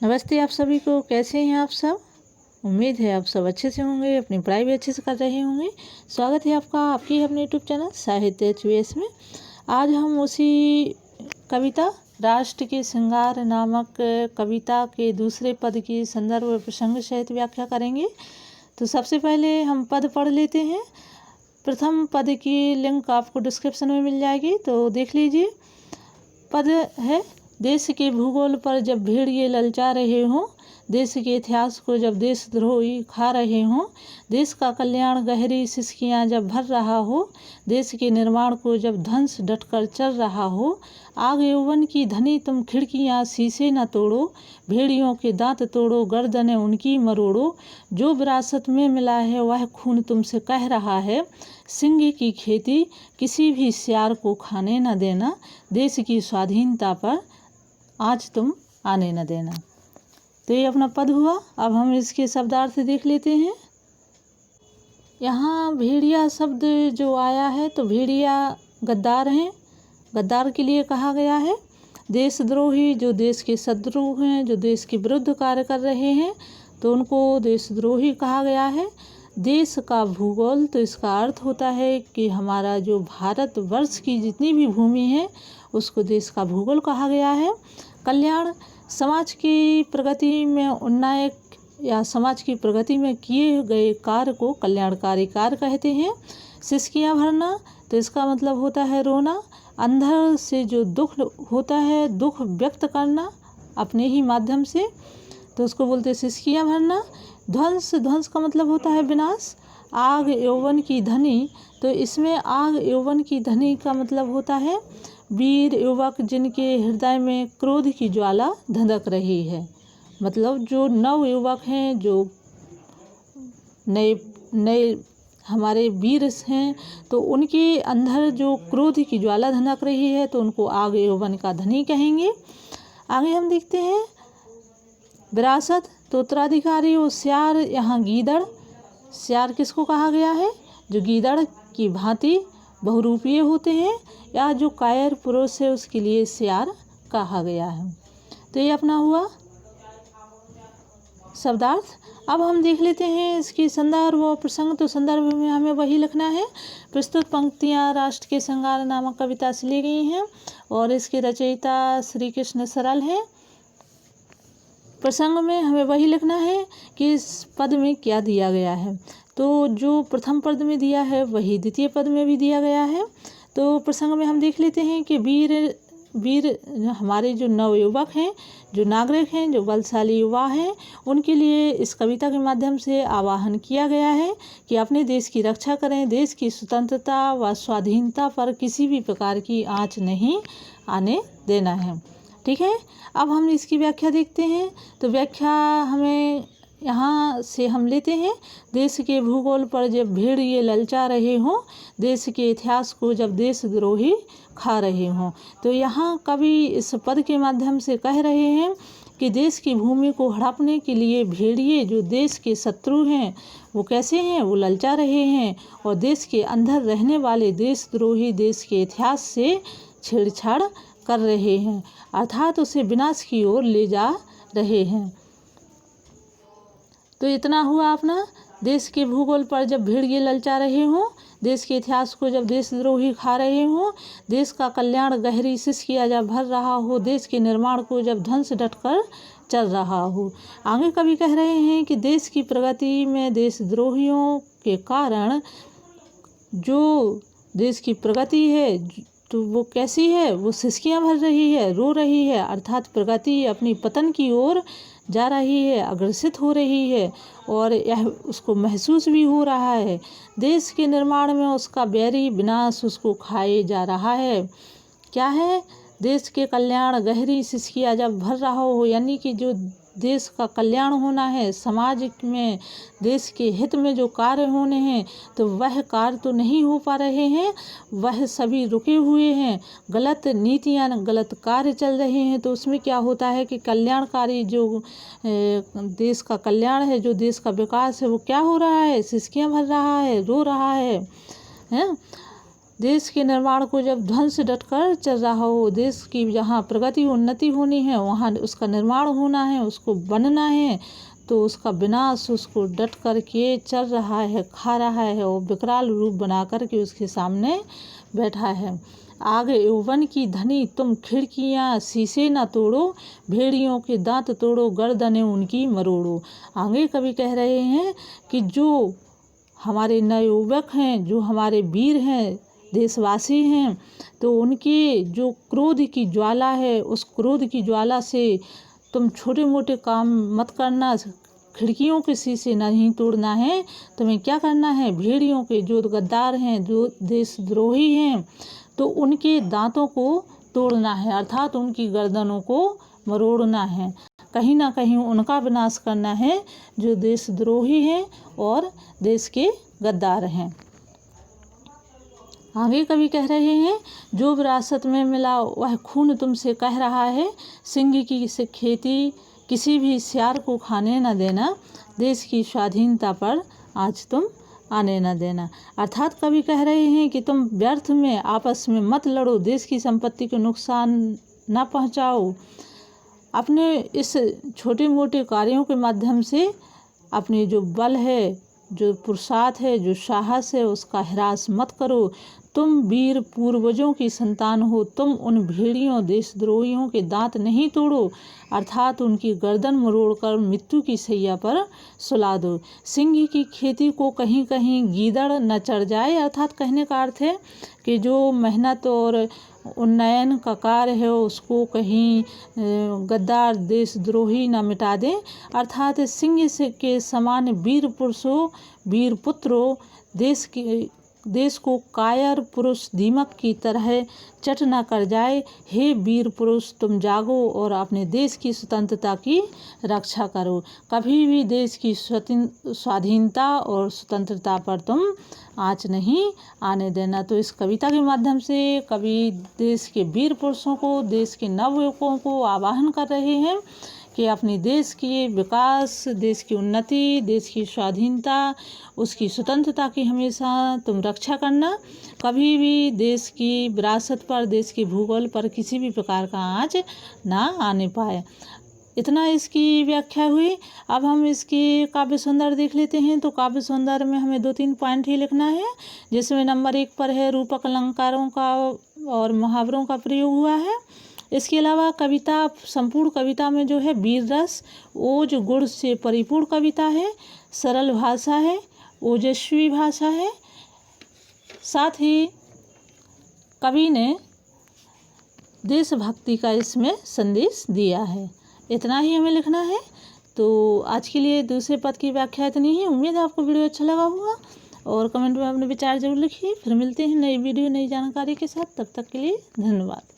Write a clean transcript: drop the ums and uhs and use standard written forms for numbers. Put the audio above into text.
नमस्ते आप सभी को। कैसे हैं आप सब? उम्मीद है आप सब अच्छे से होंगे, अपनी पढ़ाई भी अच्छे से कर रहे होंगे। स्वागत है आपका आपकी अपने यूट्यूब चैनल साहित्य HVS में। आज हम उसी कविता राष्ट्र के श्रृंगार नामक कविता के दूसरे पद की संदर्भ प्रसंग सहित व्याख्या करेंगे। तो सबसे पहले हम पद पढ़ लेते हैं। प्रथम पद की लिंक आपको डिस्क्रिप्शन में मिल जाएगी, तो देख लीजिए। पद है, देश के भूगोल पर जब भेड़िए ललचा रहे हों, देश के इतिहास को जब देशद्रोही खा रहे हों, देश का कल्याण गहरी सिसकियाँ जब भर रहा हो, देश के निर्माण को जब ध्वंस डटकर चल रहा हो, आग यौवन की धनी तुम खिड़कियाँ शीशे न तोड़ो, भेड़ियों के दांत तोड़ो गर्दनें उनकी मरोड़ो, जो विरासत में मिला है वह खून तुमसे कह रहा है, सिंह की खेती किसी भी सियार को खाने न देना, देश की स्वाधीनता पर आज तुम आने न देना। तो ये अपना पद हुआ। अब हम इसके शब्दार्थ देख लेते हैं। यहाँ भेड़िया शब्द जो आया है, तो भेड़िया गद्दार हैं, गद्दार के लिए कहा गया है। देशद्रोही जो देश के शत्रु हैं, जो देश के विरुद्ध कार्य कर रहे हैं, तो उनको देशद्रोही कहा गया है। देश का भूगोल, तो इसका अर्थ होता है कि हमारा जो भारत वर्ष की जितनी भी भूमि है उसको देश का भूगोल कहा गया है। कल्याण, समाज की प्रगति में उन्नयक या समाज की प्रगति में किए गए कार्य को कल्याणकारी कार्य कहते हैं। सिसकियाँ भरना, तो इसका मतलब होता है रोना। अंदर से जो दुख होता है, दुख व्यक्त करना अपने ही माध्यम से, तो उसको बोलते हैं सिसकियाँ भरना। ध्वंस, ध्वंस का मतलब होता है विनाश। आग यौवन की धनी, तो इसमें आग यौवन की धनी का मतलब होता है वीर युवक जिनके हृदय में क्रोध की ज्वाला धधक रही है। मतलब जो नव युवक हैं, जो नए नए हमारे वीर हैं, तो उनके अंदर जो क्रोध की ज्वाला धधक रही है, तो उनको आग यौवन का धनी कहेंगे। आगे हम देखते हैं विरासत, तो उत्तराधिकारी और सियार, यहाँ गीदड़। सियार किसको कहा गया है? जो गीदड़ की भांति बहुरूपीय होते हैं या जो कायर पुरुष है उसके लिए सियार कहा गया है। तो ये अपना हुआ शब्दार्थ। अब हम देख लेते हैं इसकी संदर्भ और प्रसंग। तो संदर्भ में हमें वही लिखना है। प्रस्तुत पंक्तियाँ राष्ट्र के श्रृंगार नामक कविता से ली गई हैं और इसके रचयिता श्री कृष्ण सरल हैं। प्रसंग में हमें वही लिखना है कि इस पद में क्या दिया गया है। तो जो प्रथम पद में दिया है वही द्वितीय पद में भी दिया गया है। तो प्रसंग में हम देख लेते हैं कि वीर हमारे जो नवयुवक हैं, जो नागरिक हैं, जो बलशाली युवा हैं, उनके लिए इस कविता के माध्यम से आह्वान किया गया है कि अपने देश की रक्षा करें। देश की स्वतंत्रता व स्वाधीनता पर किसी भी प्रकार की आँच नहीं आने देना है। ठीक है, अब हम इसकी व्याख्या देखते हैं। तो व्याख्या हमें यहाँ से हम लेते हैं। देश के भूगोल पर जब भेड़िए ललचा रहे हों, देश के इतिहास को जब देशद्रोही खा रहे हों। तो यहाँ कवि इस पद के माध्यम से कह रहे हैं कि देश की भूमि को हड़पने के लिए भेड़िए जो देश के शत्रु हैं वो कैसे हैं? वो ललचा रहे हैं और देश के अंदर रहने वाले देशद्रोही देश के इतिहास से छेड़छाड़ कर रहे हैं, अर्थात उसे विनाश की ओर ले जा रहे हैं। तो इतना हुआ अपना। देश के भूगोल पर जब भेड़िए ललचा रहे हों, देश के इतिहास को जब देशद्रोही खा रहे हों, देश का कल्याण गहरी सिसकियाँ जब भर रहा हो, देश के निर्माण को जब ध्वंस डटकर चल रहा हो। आगे कवि कह रहे हैं कि देश की प्रगति में देशद्रोहियों के कारण जो देश की प्रगति है तो वो कैसी है? वो सिसकियाँ भर रही है, रो रही है, अर्थात प्रगति अपनी पतन की ओर जा रही है, अग्रसित हो रही है और यह उसको महसूस भी हो रहा है। देश के निर्माण में उसका बैरी विनाश उसको खाए जा रहा है। क्या है? देश के कल्याण गहरी सिसकियाँ जब भर रहा हो, यानी कि जो देश का कल्याण होना है, समाज में देश के हित में जो कार्य होने हैं, तो वह कार्य तो नहीं हो पा रहे हैं, वह सभी रुके हुए हैं। गलत नीतियाँ, गलत कार्य चल रहे हैं। तो उसमें क्या होता है कि कल्याणकारी जो देश का कल्याण है, जो देश का विकास है, वो क्या हो रहा है? सिसकियाँ भर रहा है, रो रहा है। देश के निर्माण को जब ध्वंस डटकर चल रहा हो, देश की जहाँ प्रगति उन्नति होनी है वहाँ उसका निर्माण होना है, उसको बनना है, तो उसका विनाश उसको डट करके चल रहा है, खा रहा है और विकराल रूप बना कर के उसके सामने बैठा है। आगे यौवन की धनी तुम खिड़कियाँ शीशे न तोड़ो, भेड़ियों के दांत तोड़ो, गर्दनें उनकी मरोड़ो। आगे कवि कह रहे हैं कि जो हमारे नवयुवक हैं, जो हमारे वीर हैं, देशवासी हैं, तो उनके जो क्रोध की ज्वाला है, उस क्रोध की ज्वाला से तुम छोटे मोटे काम मत करना। खिड़कियों के शीशे नहीं तोड़ना है, तुम्हें क्या करना है, भेड़ियों के जो गद्दार हैं, जो देशद्रोही हैं, तो उनके दांतों को तोड़ना है, अर्थात उनकी गर्दनों को मरोड़ना है। कहीं ना कहीं उनका विनाश करना है जो देशद्रोही हैं और देश के गद्दार हैं। आगे कवि कह रहे हैं, जो विरासत में मिला वह खून तुमसे कह रहा है, सिंह की से खेती किसी भी सियार को खाने न देना, देश की स्वाधीनता पर आज तुम आने न देना। अर्थात कवि कह रहे हैं कि तुम व्यर्थ में आपस में मत लड़ो, देश की संपत्ति को नुकसान न पहुंचाओ। अपने इस छोटे मोटे कार्यों के माध्यम से अपने जो बल है, जो पुरुषार्थ है, जो साहस है, उसका ह्रास मत करो। तुम वीर पूर्वजों की संतान हो, तुम उन भेड़ियों देशद्रोहियों के दांत नहीं तोड़ो, अर्थात उनकी गर्दन मरोड़कर मृत्यु की सैया पर सुला दो। सिंह की खेती को कहीं कहीं गीदड़ न चढ़ जाए, अर्थात कहने का अर्थ है कि जो मेहनत और उन्नयन का कार्य है उसको कहीं गद्दार देशद्रोही न मिटा दें, अर्थात सिंह से के समान वीर पुरुषों, वीर पुत्रों, देश को कायर पुरुष दीमक की तरह चट न कर जाए। हे वीर पुरुष, तुम जागो और अपने देश की स्वतंत्रता की रक्षा करो। कभी भी देश की स्वाधीनता और स्वतंत्रता पर तुम आँच नहीं आने देना। तो इस कविता के माध्यम से कवि देश के वीर पुरुषों को, देश के नवयुवकों को आह्वान कर रहे हैं कि अपने देश के विकास, देश की उन्नति, देश की स्वाधीनता, उसकी स्वतंत्रता की हमेशा तुम रक्षा करना। कभी भी देश की विरासत पर, देश के भूगोल पर किसी भी प्रकार का आँच ना आने पाए। इतना इसकी व्याख्या हुई। अब हम इसकी काव्य सौंदर्य देख लेते हैं। तो काव्य सौंदर्य में हमें 2-3 पॉइंट ही लिखना है, जिसमें नंबर 1 पर है रूपक अलंकारों का और मुहावरों का प्रयोग हुआ है। इसके अलावा कविता, संपूर्ण कविता में जो है वीर रस, ओज गुण से परिपूर्ण कविता है, सरल भाषा है, ओजस्वी भाषा है। साथ ही कवि ने देशभक्ति का इसमें संदेश दिया है। इतना ही हमें लिखना है। तो आज के लिए दूसरे पद की व्याख्या इतनी ही। उम्मीद है आपको वीडियो अच्छा लगा होगा और कमेंट में अपने विचार जरूर लिखिए। फिर मिलते हैं नई वीडियो, नई जानकारी के साथ। तब तक के लिए धन्यवाद।